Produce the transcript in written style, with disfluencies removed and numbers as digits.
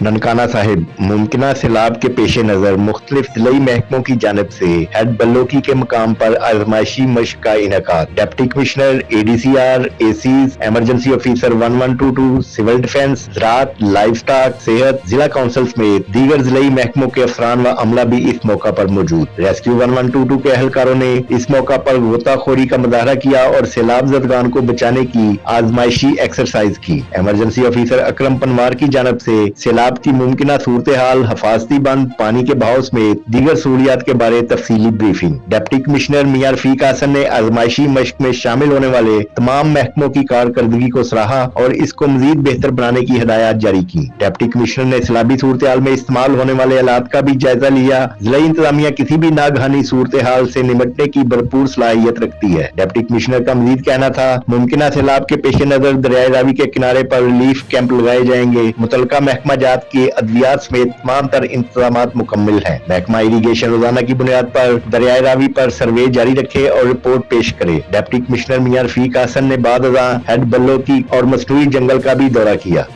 ननकाना साहिब मुमकिना सैलाब के पेश नज़र मुख्तलिफ ज़िलई महकमों की जानिब से हेड बल्लोकी के मकाम पर आजमाइशी मश्क का इनेकाद। Deputy commissioner ADCR, ACs, emergency officer 1122, civil defence, ज़राअत, लाइव स्टॉक, सेहत, जिला काउंसिल समेत दीगर ज़िलई महकमों के अफरान व अमला भी इस मौका पर मौजूद। रेस्क्यू 1122 के अहलकारों ने इस मौका पर गोताखोरी का मुजाहरा किया और सैलाब ज़दगान को बचाने की आजमाइशी एक्सरसाइज की। एमरजेंसी ऑफिसर अकरम पनवार की जानिब से सैलाब की मुमकिना सूरत हाल, हफाजती बंद, पानी के बहाव समेत दीगर सहूलियात के बारे तफसीली ब्रीफिंग। डिप्टी कमिश्नर मियां रफीक हसन ने आजमाइशी मश्क में शामिल होने वाले तमाम महकमों की कारकर्दगी को सराहा और इसको मजीद बेहतर बनाने की हिदायत जारी की। डिप्टी कमिश्नर ने सैलाबी सूरत हाल में इस्तेमाल होने वाले आलात का भी जायजा लिया। जिला इंतजामिया किसी भी नागहानी सूरत हाल से निमटने की भरपूर सलाहियत रखती है। डिप्टी कमिश्नर का मजीद कहना था, मुमकिना सैलाब के पेश नजर दरियाए रावी के किनारे पर रिलीफ कैंप लगाए जाएंगे। मुतलका महकमा जात के अद्वियात समेत तमाम तर इंतजामात मुकम्मल हैं। महकमा इरीगेशन रोजाना की बुनियाद पर दरियाए रावी पर सर्वे जारी रखे और रिपोर्ट पेश करे। डिप्टी कमिश्नर मियां रफीक हसन ने बाद हेड बल्लोकी और मसनूई जंगल का भी दौरा किया।